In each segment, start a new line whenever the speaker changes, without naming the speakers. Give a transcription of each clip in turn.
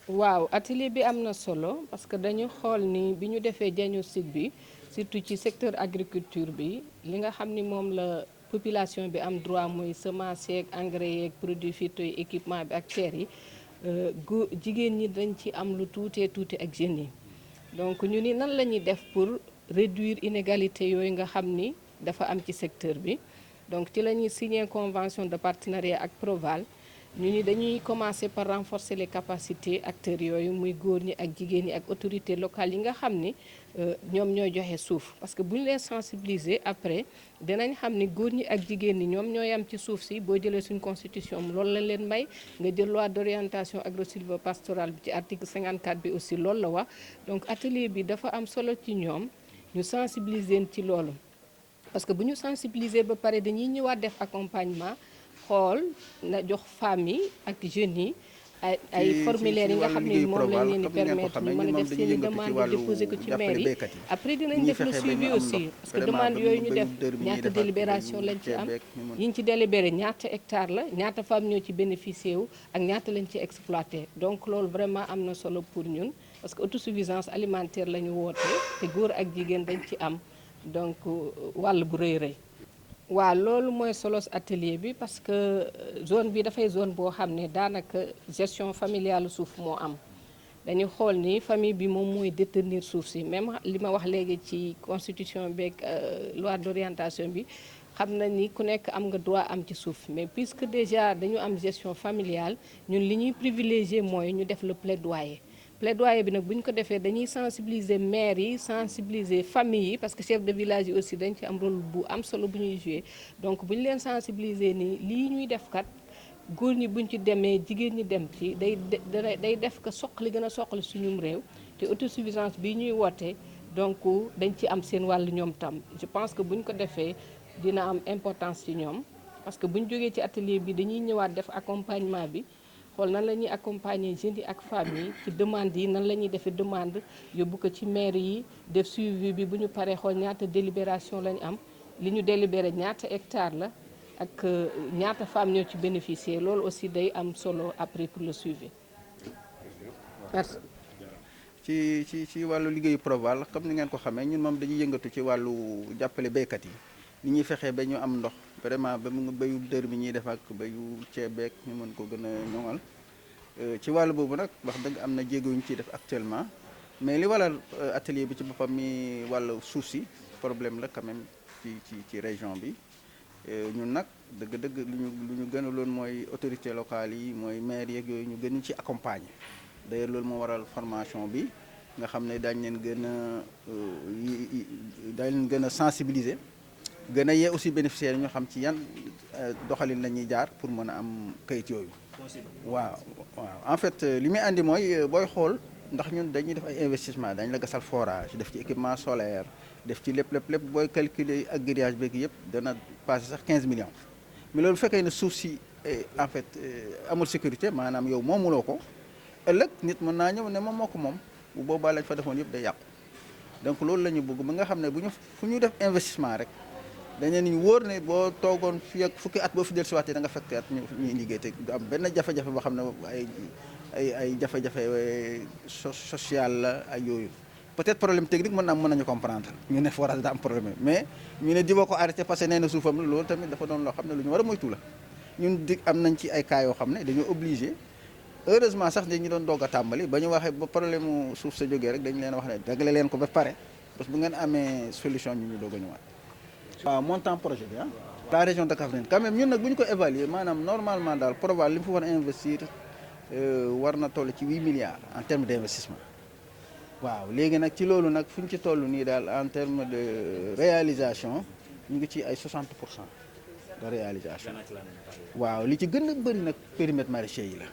waaw atelier bi am na solo parce que dañu xool ni bi ñu defee diagnostic bi surtout ci secteur agriculture bi li nga xam ni moom la population bi am droit mooy semence yeeg engrais yeeg produits phyto yi équipement bi ak terre yi jigéen ñi dañ ci am lu tuutee tuuti ak jeunes yi donc ñu ni nan la ñuy def pour réduire inégalité yooyu nga xam ni dafa am ci secteur bi donc ci la ñuy signer convention de partenariat ak Proval ñu ni dañuy commencer par renforcer les capacités acteurs yooyu muy góor ñi ak jigéen ñi ak autorités locales yi nga xam ni ñoom ñooy joxe suuf parce que bu ñu leen sensibiliser après dinañ xam ni góor ñi ak jigéen ñi ñoom ñooy am ci suuf si boo jëlee suñ constitution loolu lañ leen may nga jël loi d'orientation agro-sylvo-pastorale bi ci article 54 bi aussi loolu la wax donc atelier bi dafa am solo ci ñoom ñu sensibiliser leen ci loolu parce que bu ñu sensibiliser ba pare dañuy ñëwaat def accompagnement xool na jox femmes yi ak jeunes yi ay formulaires yi nga xam ne moom lañ leen di permettre ñu mën a def seen i demande déposer ko ci maire yi après dinañ def le suivi aussi parce que demande yooyu ñu def ñaata délibération lañ ci am yiñ ci délibéré ñaata hectare la ñaata femmes ñoo ci bénéficié wu ak ñaata lañ ci exploité donc loolu vraiment am na solo pour ñun parce que autosuffisance alimentaire la ñu woote te góor ak jigéen dañ ci am donc wàll bu rëy rëy waaw loolu mooy solos atelier bi parce que zone bi dafay zone boo xam ne daanaka gestion familiale suuf moo am dañu xool ni famille bi moom mooy détenir suuf si même li ma wax léegi ci constitution beeg loi d'orientation bi xam na ni ku nekk am nga droit am ci suuf mais puisque déjà dañu am gestion familiale ñun li ñuy privilégier mooy ñu def le plaidoyer bi nag bu ñu ko defee dañuy sensibiliser maire yi sensibiliser famille yi parce que chef de village yi aussi dañ ci am rôle bu am solo bu ñuy jouer donc bu ñu leen sensibiliser ni lii ñuy def kat góor ñi buñ ci demee jigéen ñi dem ci day def ko soqali gën a soqali suñum réew te autosuffisance bi ñuy woote donc dañ ci am seen wàll ñoom tam je pense que bu ñu ko defee dina am importance ci ñoom parce que bu ñu jógee ci atelier bi dañuy ñëwaat def accompagnement bi xool nan la ñuy accompagner jeunes yi ak femmes yi ci demande yi nan la ñuy defee demande yóbbu ko ci maire yi def suivi bi bu ñu paree xool ñaata délibération la ñu am li ñu délibéré ñaata hectare la ak ñaata femmes ñoo ci bénéficier loolu aussi day am solo après pour le suivi. Merci.
ci wàllu liggéeyu Proval comme ni ngeen ko xamee ñun moom dañuy yëngatu ci wàllu jàppale béykat yi ni ñuy fexee ba ñu am ndox vraiment ba mu béyu dër bi ñuy def ak béyu ceebeek ñu mën ko gën a ñoŋal ci wàllu boobu nag wax dëgg am na jéego yu ñu ciy def actuellement mais li waral atelier bi ci boppam mi wàllu suuf si problème la quand même ci région bi ñun nag dëgg-dëgg lu ñu gën a loon mooy autorités locales yi mooy maire yeeg yooyu ñu gën ci accompagner d'ailleurs loolu moo waral formation bi nga xam ne daañ leen gën a sensibiliser gën a yee aussi bénéficiaires yi ñu xam ci yan doxalin la ñuy jaar pour mën a am kayit yooyu. waaw en fait li muy andi mooy booy xool ndax ñun dañuy def ay investissement dañ la gasal forage def ci équipement solaire def ci lépp booy calculer ak grillage beeg yëpp dana passé sax 15 millions mais loolu fekkee ne suuf si en fait amul sécurité maanaam yow moomuloo ko ëllëg nit mën naa ñëw ne moom moo ko moom bu boobaa lañ fa defoon yëpp day yàqu donc loolu la ñu bëgg ba nga xam ne fu ñu def investissement rek dañu ñu wóor ne boo toogoon fii ak fukki at boo fi dellusiwaatee da nga fekk at ñuy liggéey te du am benn jafe-jafe boo xam ne ay jafe-jafe social la ak yooyu peut-être problème technique mën nañu comprendre ñu ne forage da am problème mais ñu ne di ko arrêté parce que nee na suufam la loolu tamit dafa doon loo xam ne lu ñu war a moytu la ñun am nañ ci ay cas yoo xam ne dañoo obligé heureusement sax dañu doon doog a tàmbali ba ñu waxee ba problème mu suuf sa jógee rek dañu leen wax ne réglé leen ko ba pare parce que bu ngeen amee solution ñu doog a ñëwaat. waaw montant projet bi la région de Kaffrine quand même ñun nag bu ñu ko évaluer maanaam normalement daal Proval li mu fa war a investir war na toll ci 8 milliards en terme d' investissement waaw léegi nag ci loolu nag fu ñu ci toll nii daal en terme de réalisation ñu ngi ci ay 60% de réalisation waaw li ci gën a bëri nag périmètre maraîcher yi la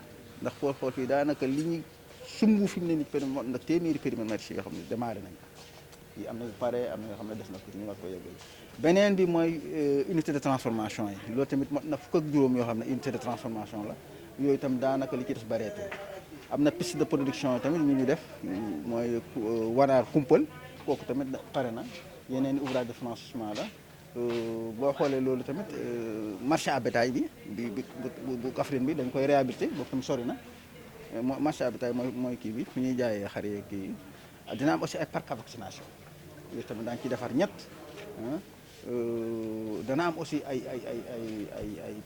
ndax foo xool fii daanaka li ñu sumb fi mu ne nii périmètre ndax téeméeri périmètre maraîcher yoo xam ne démarré nañ ko yi am na pare am na yoo xam ne des na ko ñu war ko yeggal beneen bi mooy unité de transformation yi loolu tamit mot na fukk ak juróom yoo xam ne unité de transformation la yooyu itam daanaka li ci des bareetul am na piste de production tamit ñu def mooy wanaar kumpal kooku tamit pare na yeneen ouvrage de financement la boo xoolee loolu tamit marché à bétail bi bu Kaffrine bi dañ koy réhabilité boobu tamit sori na marché bi tey mooy kii bi fu ñuy jaayee xar yeeg kii dina am aussi ay parc à vaccination yooyu tamit daañu ciy defar ñett dana am aussi ay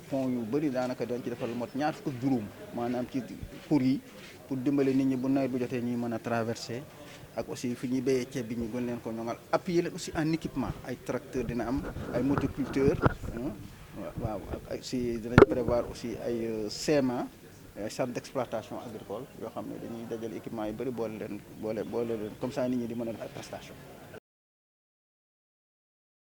fonds yu bëri daanaka dañ ci defal mot ñaar fukk ak juróom maanaam ci pour yi pour dimbale nit ñi bu nawet bu jotee ñuy mën a traverser ak aussi fi ñuy béyee ceeb bi ñu gën leen ko ñoŋal appuyer leen aussi en équipement ay tracteur dina am ay motoculteur waaw ak aussi dinañ prévoir aussi ay CMA centre d'exploitation agricole yoo xam ne dañuy dajale équipement yu bëri boole leen comme ça nit ñi di mën a def ay prestations